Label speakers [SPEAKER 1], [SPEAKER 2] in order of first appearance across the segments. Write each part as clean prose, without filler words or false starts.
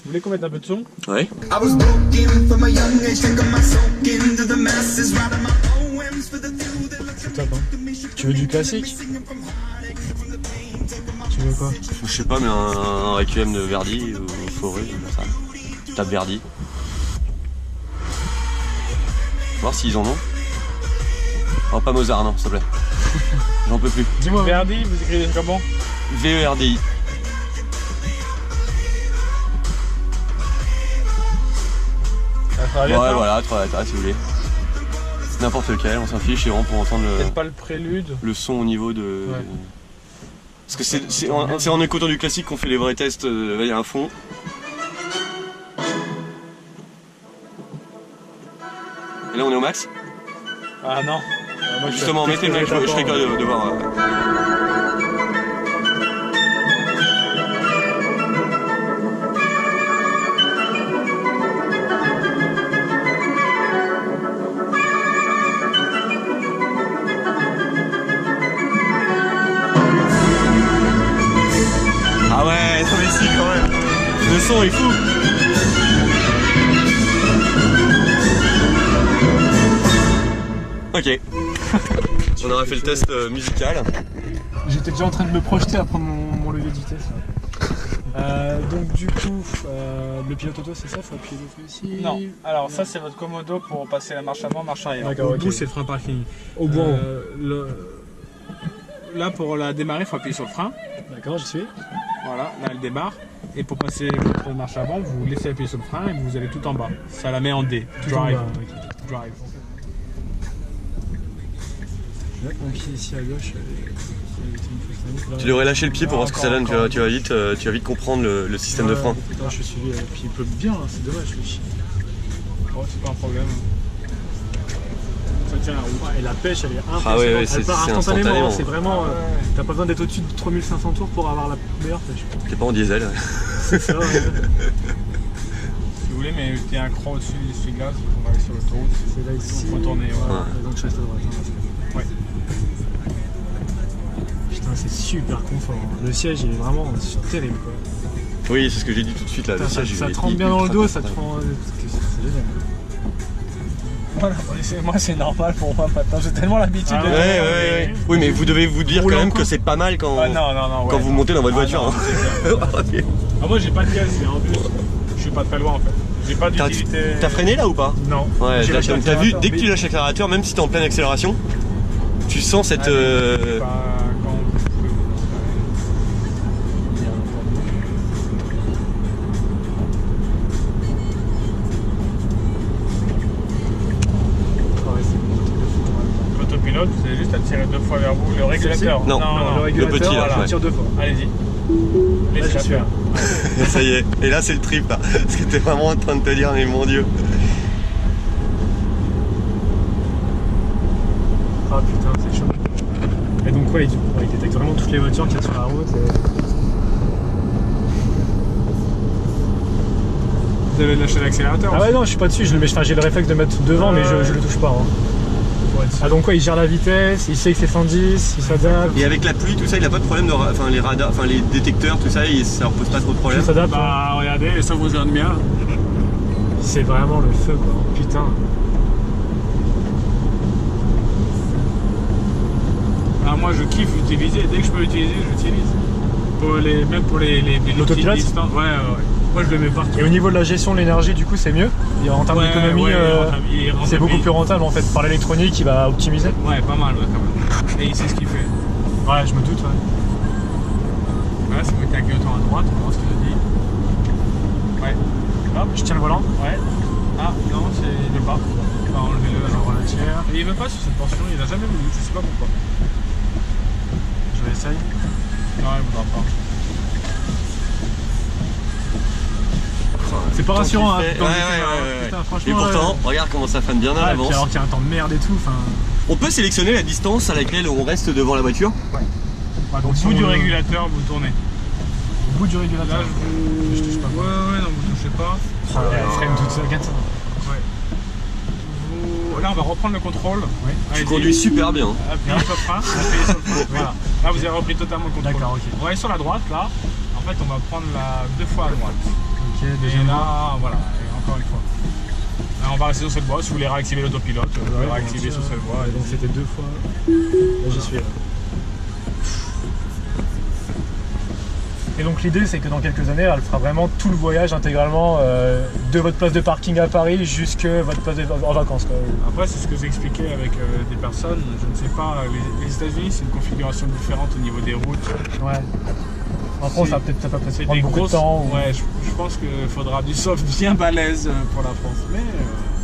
[SPEAKER 1] voulez qu'on mette un peu de son?
[SPEAKER 2] Ouais.
[SPEAKER 3] C'est top, hein. Tu veux du classique? Tu veux quoi?
[SPEAKER 2] Je sais pas, mais un Requiem de Verdi ou Fauré, ça. Tape Verdi. Voir s'ils en ont. Oh, pas Mozart, non, s'il te plaît. J'en peux plus.
[SPEAKER 1] Dis-moi, Verdi, vous écrivez comment?
[SPEAKER 2] V-E-R-D-I. Ouais, voilà, 3 lettres, si vous voulez. N'importe lequel, on s'en fiche, c'est vraiment pour entendre
[SPEAKER 1] peut-être pas le prélude.
[SPEAKER 2] Le son au niveau de...
[SPEAKER 1] Ouais.
[SPEAKER 2] Parce que c'est en écoutant du classique qu'on fait les vrais tests, il y a un fond. Et là on est au max?
[SPEAKER 1] Ah non.
[SPEAKER 2] Moi, justement, mettez le mec, je serais curieux de voir. Ah ouais, non mais si quand même. Le son est fou. Ok. On aurait fait le test musical.
[SPEAKER 3] J'étais déjà en train de me projeter à prendre mon levier de vitesse. Donc du coup, le pilote auto c'est ça, faut appuyer le feu ici.
[SPEAKER 1] Non, alors ça c'est votre commodo pour passer la marche avant, marche arrière.
[SPEAKER 3] D'accord,
[SPEAKER 1] Au
[SPEAKER 3] ok.
[SPEAKER 1] bout c'est le frein parking.
[SPEAKER 3] Au bout en haut.
[SPEAKER 1] Là pour la démarrer, il faut appuyer sur le frein.
[SPEAKER 3] D'accord, j'y suis.
[SPEAKER 1] Voilà, là elle démarre. Et pour passer votre marche avant, vous laissez appuyer sur le frein et vous allez tout en bas. Ça la met en D.
[SPEAKER 3] Tout en
[SPEAKER 1] Drive.
[SPEAKER 3] bas, ok.
[SPEAKER 1] Drive.
[SPEAKER 3] Je vais mettre mon pied ici à gauche.
[SPEAKER 2] Tu devrais lâcher le pied pour voir ce que ça donne, tu vas vite comprendre le système de frein.
[SPEAKER 3] Putain, je suis puis il pleut bien, hein, c'est dommage le chien.
[SPEAKER 1] Oh, c'est pas un problème.
[SPEAKER 3] Ça tient la roue. Et la pêche elle est impressionnante.
[SPEAKER 2] Ah ouais,
[SPEAKER 3] elle part instantanément. Hein, c'est vraiment.
[SPEAKER 1] Ouais.
[SPEAKER 3] T'as pas besoin d'être au-dessus de 3500 tours pour avoir la meilleure pêche.
[SPEAKER 2] T'es pas en diesel.
[SPEAKER 3] C'est ça, ouais.
[SPEAKER 1] Si vous voulez, mais il y a un croc au-dessus du essuie-glace, on va aller sur l'autoroute.
[SPEAKER 3] C'est là ici.
[SPEAKER 1] Il faut tourner, ouais.
[SPEAKER 3] Ouais. Donc je reste à droite. Hein,
[SPEAKER 1] Ouais.
[SPEAKER 3] Putain, c'est super confort. Hein. Le siège il est vraiment terrible quoi.
[SPEAKER 2] Oui, c'est ce que j'ai dit tout de suite là.
[SPEAKER 3] Putain,
[SPEAKER 2] Le siège,
[SPEAKER 3] ça
[SPEAKER 2] il est
[SPEAKER 3] trempe bien dans le dos, ça te
[SPEAKER 2] confortable.
[SPEAKER 3] prend. C'est génial.
[SPEAKER 1] Voilà, moi c'est normal pour moi maintenant, j'ai tellement l'habitude
[SPEAKER 3] Ah
[SPEAKER 1] de...
[SPEAKER 2] Ouais. Oui, mais vous devez vous dire quand même que c'est pas mal quand, quand vous montez dans votre voiture.
[SPEAKER 1] Non, c'est clair.
[SPEAKER 2] Ok.
[SPEAKER 1] Ah, moi j'ai pas de gaz, en plus. Je suis pas très loin en fait. J'ai pas d'utilité.
[SPEAKER 2] T'as freiné là ou pas?
[SPEAKER 1] Non.
[SPEAKER 2] Ouais,
[SPEAKER 1] J'ai lâché
[SPEAKER 2] t'as vu,
[SPEAKER 1] l'accélérateur,
[SPEAKER 2] dès que tu
[SPEAKER 1] mais-
[SPEAKER 2] lâches l'accélérateur, même si t'es en pleine accélération, tu sens cette...
[SPEAKER 1] Pas quand vous pouvez. L'autopilote, vous avez juste à tirer 2 fois vers vous le régulateur.
[SPEAKER 2] Non,
[SPEAKER 3] le régulateur,
[SPEAKER 2] petit, là,
[SPEAKER 3] voilà,
[SPEAKER 2] ouais.
[SPEAKER 3] tire 2 fois.
[SPEAKER 1] Allez-y.
[SPEAKER 3] Là,
[SPEAKER 1] Laissez
[SPEAKER 3] j'y suis.
[SPEAKER 1] faire.
[SPEAKER 2] Ça y est, et là c'est le trip là, parce que t'es vraiment en train de te dire mais mon dieu.
[SPEAKER 3] Ah putain, c'est chaud. Et donc ouais, il détecte vraiment toutes les voitures qu'il y a sur la route.
[SPEAKER 1] Vous avez lâché l'accélérateur?
[SPEAKER 3] Ah ouais non, je suis pas dessus, j'ai le réflexe de mettre devant mais je le touche pas. Hein. Ah donc ouais, il gère la vitesse, il sait que c'est fin 10, il s'adapte.
[SPEAKER 2] Et avec la pluie, tout ça, il a pas de problème de... Enfin les radars, enfin les détecteurs, tout ça, ça leur pose pas trop de problème.
[SPEAKER 3] Il s'adapte.
[SPEAKER 1] Bah regardez, ça vous aide bien.
[SPEAKER 3] C'est vraiment le feu quoi, putain.
[SPEAKER 1] Ah, moi je kiffe l'utiliser, dès que je peux l'utiliser, j'utilise. Même pour les
[SPEAKER 3] L'autopilote
[SPEAKER 1] petites distances. Ouais. Moi je le mets partout.
[SPEAKER 3] Et au niveau de la gestion de l'énergie du coup c'est mieux. En termes d'économie, c'est beaucoup plus rentable en fait. Par l'électronique il va optimiser.
[SPEAKER 1] Ouais, pas mal quand même. Et il sait ce qu'il fait.
[SPEAKER 3] Ouais, je me doute. Ouais.
[SPEAKER 1] Voilà, c'est mettre un clignotant à droite, on voit ce qu'il a dit. Ouais. Hop.
[SPEAKER 3] Je tiens le volant.
[SPEAKER 1] Ouais. Ah non, il veut pas. Enfin, enlevez-le alors.
[SPEAKER 3] On la tire.
[SPEAKER 1] Il veut pas sur cette portion, il a jamais voulu, je sais pas pourquoi.
[SPEAKER 3] Je réessaye.
[SPEAKER 1] Non, il voudra pas.
[SPEAKER 3] C'est pas rassurant hein.
[SPEAKER 2] Ouais.
[SPEAKER 3] Putain,
[SPEAKER 2] Et
[SPEAKER 3] franchement,
[SPEAKER 2] pourtant, regarde comment ça freine bien à
[SPEAKER 3] puis
[SPEAKER 2] l'avance.
[SPEAKER 3] alors qu'il y a un temps de merde et tout.
[SPEAKER 2] On peut sélectionner la distance à laquelle on reste devant la voiture.
[SPEAKER 3] Ouais, donc
[SPEAKER 1] Au bout du régulateur, vous tournez.
[SPEAKER 3] Au bout du régulateur.
[SPEAKER 1] Là, je touche pas. Ouais, non, vous touchez pas.
[SPEAKER 3] Elle freine toute seule, regarde ça.
[SPEAKER 1] Ouais. Là, on va reprendre le contrôle.
[SPEAKER 3] Ouais.
[SPEAKER 2] Tu conduis super bien.
[SPEAKER 1] Appuyez sur le frein. Appuyez sur le frein. Voilà. Là, vous avez repris totalement le contrôle.
[SPEAKER 3] D'accord, ok.
[SPEAKER 1] On va aller sur la droite, là. En fait, on va prendre 2 fois à droite.
[SPEAKER 3] Ok,
[SPEAKER 1] Et
[SPEAKER 3] deuxième voie.
[SPEAKER 1] là, voilà, et encore une fois. Là, on va rester sur cette voie. Si vous voulez réactiver l'autopilote, vous pouvez réactiver sur cette voie.
[SPEAKER 3] Donc c'était 2 fois. Là j'y suis là. Et donc l'idée c'est que dans quelques années elle fera vraiment tout le voyage intégralement de votre place de parking à Paris jusqu'à votre place en vacances quoi.
[SPEAKER 1] Après, c'est ce que j'ai expliqué avec des personnes. Je ne sais pas, les États-Unis, c'est une configuration différente au niveau des routes.
[SPEAKER 3] Ouais. En France ça va peut-être
[SPEAKER 1] C'est
[SPEAKER 3] prendre
[SPEAKER 1] des
[SPEAKER 3] beaucoup
[SPEAKER 1] grosses.
[SPEAKER 3] de temps. Ou...
[SPEAKER 1] Ouais, je pense qu'il faudra du soft bien balèze pour la France.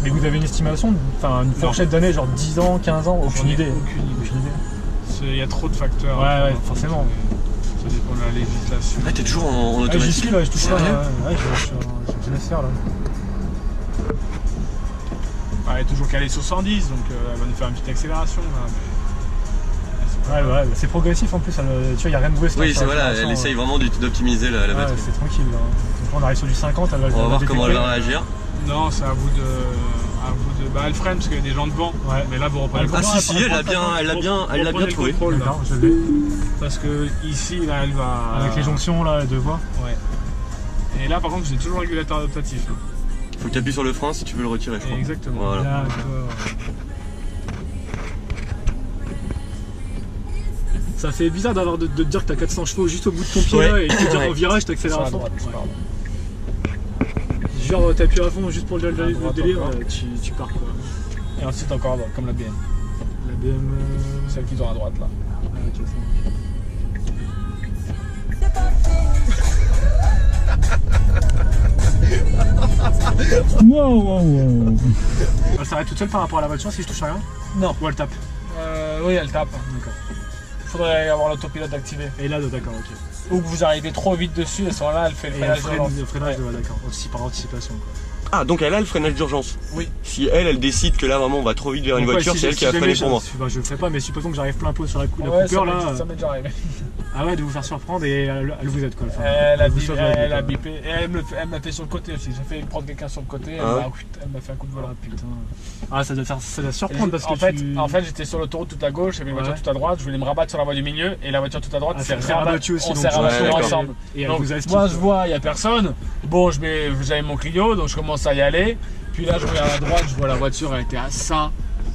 [SPEAKER 3] Mais vous avez une estimation, enfin une fourchette d'années, genre 10 ans, 15 ans, aucune idée.
[SPEAKER 1] Aucune idée. Il y a trop de facteurs.
[SPEAKER 3] Ouais, forcément.
[SPEAKER 1] Ça dépend de la législation.
[SPEAKER 2] Ah, t'es toujours en
[SPEAKER 3] Ah, j'y
[SPEAKER 2] automatique.
[SPEAKER 3] suis là, je touche
[SPEAKER 2] Sérieux
[SPEAKER 3] là. Ouais, je laisse faire là.
[SPEAKER 1] Elle est toujours calée sur 110, donc elle va nous faire une petite accélération. Là, mais...
[SPEAKER 3] Ouais, c'est progressif en plus, tu vois, il n'y a rien de brusque.
[SPEAKER 2] Oui, c'est voilà, elle essaye vraiment d'optimiser la batterie.
[SPEAKER 3] C'est tranquille là. Donc là, on arrive sur du 50, elle va
[SPEAKER 2] On va voir comment elle va réagir.
[SPEAKER 1] Non, c'est à vous de. Bah, elle freine parce qu'il y a des gens devant.
[SPEAKER 3] Ouais.
[SPEAKER 1] Mais là, vous reprenez le
[SPEAKER 2] Ah
[SPEAKER 1] contrôle.
[SPEAKER 2] si, elle l'a bien trouvé.
[SPEAKER 3] D'accord, je l'ai.
[SPEAKER 1] Parce que ici, là, elle va.
[SPEAKER 3] Avec les jonctions là, les deux voies.
[SPEAKER 1] Ouais. Et là, par contre, j'ai toujours le régulateur adaptatif.
[SPEAKER 2] Faut que tu appuies sur le frein si tu veux le retirer, je crois.
[SPEAKER 1] Exactement.
[SPEAKER 2] Voilà.
[SPEAKER 3] D'accord. Ça fait bizarre de te dire que t'as 400 chevaux juste au bout de ton pied là et de te dire en virage t'accélères à fond. Genre t'appuies à fond juste pour le délire, tu pars quoi.
[SPEAKER 1] Et ensuite, encore comme la BM.
[SPEAKER 3] La BM.
[SPEAKER 1] Celle qu'ils ont à droite là.
[SPEAKER 3] Ah, ok, ça. Wow. Elle s'arrête toute seule par rapport à la voiture si je touche à rien?
[SPEAKER 1] Non.
[SPEAKER 3] Ou elle tape?
[SPEAKER 1] Oui, elle tape.
[SPEAKER 3] D'accord.
[SPEAKER 1] Il faudrait avoir l'autopilote activé.
[SPEAKER 3] Et là, d'accord, ok.
[SPEAKER 1] Ou que vous arrivez trop vite dessus, et à ce moment-là, elle fait le
[SPEAKER 3] Et elle
[SPEAKER 1] freinage
[SPEAKER 3] freine, le freinage,
[SPEAKER 1] Ouais.
[SPEAKER 3] d'accord. Aussi par anticipation quoi.
[SPEAKER 2] Ah, donc elle a le freinage d'urgence.
[SPEAKER 1] Oui.
[SPEAKER 2] Si elle décide que là vraiment on va trop vite vers une
[SPEAKER 3] Donc, ouais,
[SPEAKER 2] voiture,
[SPEAKER 3] si
[SPEAKER 2] c'est elle qui va freiner pour moi.
[SPEAKER 3] Je le ferai pas, mais supposons que j'arrive plein pot sur la
[SPEAKER 1] Ouais,
[SPEAKER 3] coupure là.
[SPEAKER 1] ça m'est déjà arrivé.
[SPEAKER 3] Ah ouais, de vous faire surprendre et elle vous aide quoi. Enfin,
[SPEAKER 1] Elle a
[SPEAKER 3] vous
[SPEAKER 1] bipé,
[SPEAKER 3] sauve la vie,
[SPEAKER 1] elle a
[SPEAKER 3] quoi.
[SPEAKER 1] bipé. Et elle m'a fait sur le côté aussi. J'ai fait prendre quelqu'un sur le côté,
[SPEAKER 2] Ah
[SPEAKER 1] elle m'a fait un coup de volant.
[SPEAKER 3] Ah putain. Ah ça doit surprendre parce que
[SPEAKER 1] en fait, j'étais sur l'autoroute tout à gauche, j'avais une voiture
[SPEAKER 3] Ouais.
[SPEAKER 1] tout à droite, je voulais me rabattre sur la voie du milieu et la voiture tout à droite
[SPEAKER 3] Ah,
[SPEAKER 1] s'est
[SPEAKER 3] s'est rabattue aussi,
[SPEAKER 1] on
[SPEAKER 3] donc
[SPEAKER 1] s'est rabattu
[SPEAKER 2] ouais, d'accord.
[SPEAKER 1] ensemble.
[SPEAKER 3] Et elle
[SPEAKER 1] Donc
[SPEAKER 3] vous a esquivé,
[SPEAKER 1] moi je
[SPEAKER 3] quoi.
[SPEAKER 1] vois, il n'y a personne. Bon, j'avais mon Clio, donc je commence à y aller. Puis là, je regarde à droite, je vois la voiture, elle était à ça.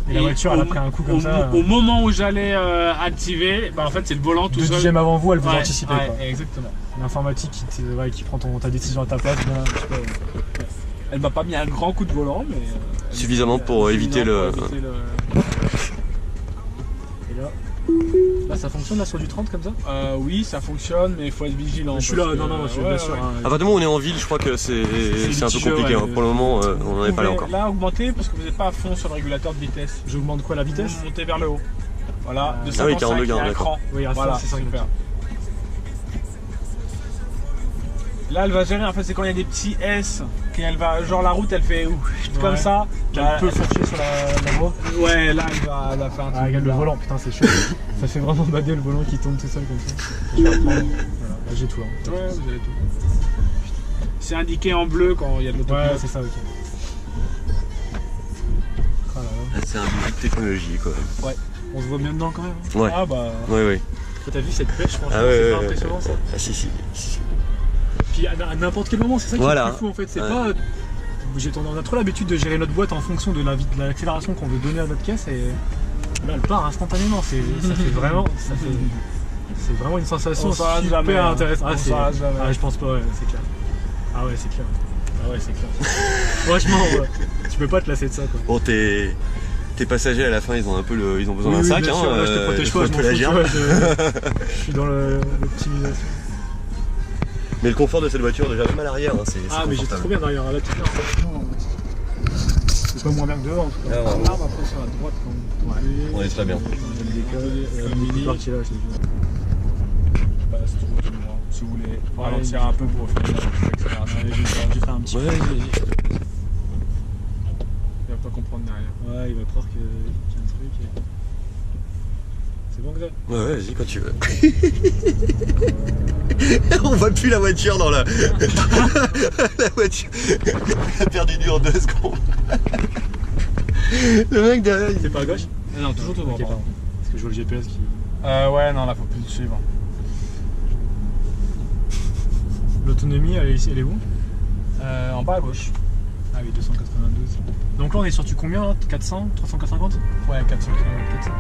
[SPEAKER 3] Et la voiture, elle a pris un coup comme ça.
[SPEAKER 1] Au moment où j'allais activer, bah en fait c'est le volant tout
[SPEAKER 3] Deux
[SPEAKER 1] seul.
[SPEAKER 3] dixièmes avant vous, elle vous
[SPEAKER 1] Ouais,
[SPEAKER 3] anticipait
[SPEAKER 1] ouais,
[SPEAKER 3] quoi.
[SPEAKER 1] exactement.
[SPEAKER 3] L'informatique qui prend ta décision à ta place. Ben, je sais pas,
[SPEAKER 1] Elle m'a pas mis un grand coup de volant, mais
[SPEAKER 2] Suffisamment pour éviter le.
[SPEAKER 3] Et là, ça fonctionne là sur du 30 comme ça?
[SPEAKER 1] Oui, ça fonctionne, mais il faut être vigilant.
[SPEAKER 3] Je suis là,
[SPEAKER 1] parce que,
[SPEAKER 3] non, je suis bien sûr. hein.
[SPEAKER 2] À partir du moment où on est en ville, je crois que c'est un peu
[SPEAKER 3] petit jeu,
[SPEAKER 2] compliqué.
[SPEAKER 3] ouais.
[SPEAKER 2] Hein. Pour le moment, on n'en est pas là encore.
[SPEAKER 1] Là, augmentez parce que vous n'êtes pas à fond sur le régulateur de vitesse.
[SPEAKER 3] J'augmente quoi la vitesse?
[SPEAKER 1] Vous montez vers le haut. Voilà, de
[SPEAKER 2] Ah oui,
[SPEAKER 1] 55,
[SPEAKER 2] 42
[SPEAKER 1] il y a un
[SPEAKER 2] d'accord.
[SPEAKER 1] cran.
[SPEAKER 3] Oui, à
[SPEAKER 1] Voilà,
[SPEAKER 3] fond, c'est ça.
[SPEAKER 1] super. Là, elle va gérer, en fait, c'est quand il y a des petits S, qu'elle va, genre la route, elle fait comme
[SPEAKER 3] Ouais.
[SPEAKER 1] ça.
[SPEAKER 3] Elle
[SPEAKER 1] Bah,
[SPEAKER 3] peut fourcher sur la voie.
[SPEAKER 1] Ouais, là, elle va faire un truc.
[SPEAKER 3] Ah, regarde le
[SPEAKER 1] là.
[SPEAKER 3] volant, putain, c'est chaud. Ça fait vraiment bader le volant qui tourne tout seul comme ça. Je vais reprendre. Voilà, là j'ai tout. Hein.
[SPEAKER 1] Ouais, vous avez tout. C'est indiqué en bleu quand il y a de l'autopilote.
[SPEAKER 3] Ouais, c'est ça, ok. Ah là là.
[SPEAKER 2] Ah, c'est un début de technologie quoi.
[SPEAKER 3] On se voit bien dedans quand même. Hein.
[SPEAKER 2] Ouais,
[SPEAKER 1] Ah bah.
[SPEAKER 2] ouais.
[SPEAKER 3] Toi, t'as vu cette pêche, franchement,
[SPEAKER 2] Ah ouais,
[SPEAKER 3] c'est
[SPEAKER 2] ouais,
[SPEAKER 3] pas
[SPEAKER 2] ouais.
[SPEAKER 3] impressionnant ça.
[SPEAKER 2] Ah si.
[SPEAKER 3] Puis à n'importe quel moment, c'est ça qui
[SPEAKER 2] Voilà.
[SPEAKER 3] est le plus fou en fait. C'est
[SPEAKER 2] Ouais.
[SPEAKER 3] pas. On a trop l'habitude de gérer notre boîte en fonction de l'accélération qu'on veut donner à notre caisse et là elle part instantanément. C'est vraiment une sensation
[SPEAKER 1] On s'arrête
[SPEAKER 3] super
[SPEAKER 1] jamais, hein.
[SPEAKER 3] intéressante.
[SPEAKER 1] On s'arrête jamais.
[SPEAKER 3] Ah, je pense pas, ouais, c'est clair. Ah ouais, c'est clair. Ah ouais, c'est clair. Franchement, ouais, tu peux pas te lasser de ça quoi.
[SPEAKER 2] Bon, tes passagers à la fin, ils ont besoin d'un
[SPEAKER 3] Oui,
[SPEAKER 2] sac.
[SPEAKER 3] bien sûr, là, je te protège pas, je m'en
[SPEAKER 2] peux
[SPEAKER 3] fous,
[SPEAKER 2] l'agir.
[SPEAKER 3] tu vois, je suis dans l'optimisation.
[SPEAKER 2] Mais le confort de cette voiture, déjà même à l'arrière, hein, c'est
[SPEAKER 3] Ah mais j'étais trop bien derrière, là tu c'est pas moins bien que devant en tout cas.
[SPEAKER 2] Ah, vraiment.
[SPEAKER 1] Là, on va prendre sur la droite quand même.
[SPEAKER 2] On est très bien.
[SPEAKER 3] Mini partie là, je l'ai vu.
[SPEAKER 1] Bah, c'est toujours tout droit. Si vous voulez ralentir un peu pour faire l'accélération.
[SPEAKER 3] J'ai fait un petit
[SPEAKER 2] Ouais,
[SPEAKER 1] Il va pas comprendre derrière.
[SPEAKER 3] Ouais, il va croire qu'il y a un truc. C'est bon que ça?
[SPEAKER 2] ouais, vas-y quand tu veux. On voit plus la voiture dans la. La voiture. Elle a perdu du en 2 secondes. Le mec derrière, il
[SPEAKER 1] C'est pas à gauche? Non, toujours tout droit.
[SPEAKER 3] Ok, pardon. Parce que je vois le GPS qui.
[SPEAKER 1] Ouais, non, là, faut plus le suivre.
[SPEAKER 3] L'autonomie, elle est où?
[SPEAKER 1] En bas à gauche.
[SPEAKER 3] Ah oui, 292. Donc là, on est sur du combien là? 400 350?
[SPEAKER 1] Ouais, 400 km.
[SPEAKER 3] 400.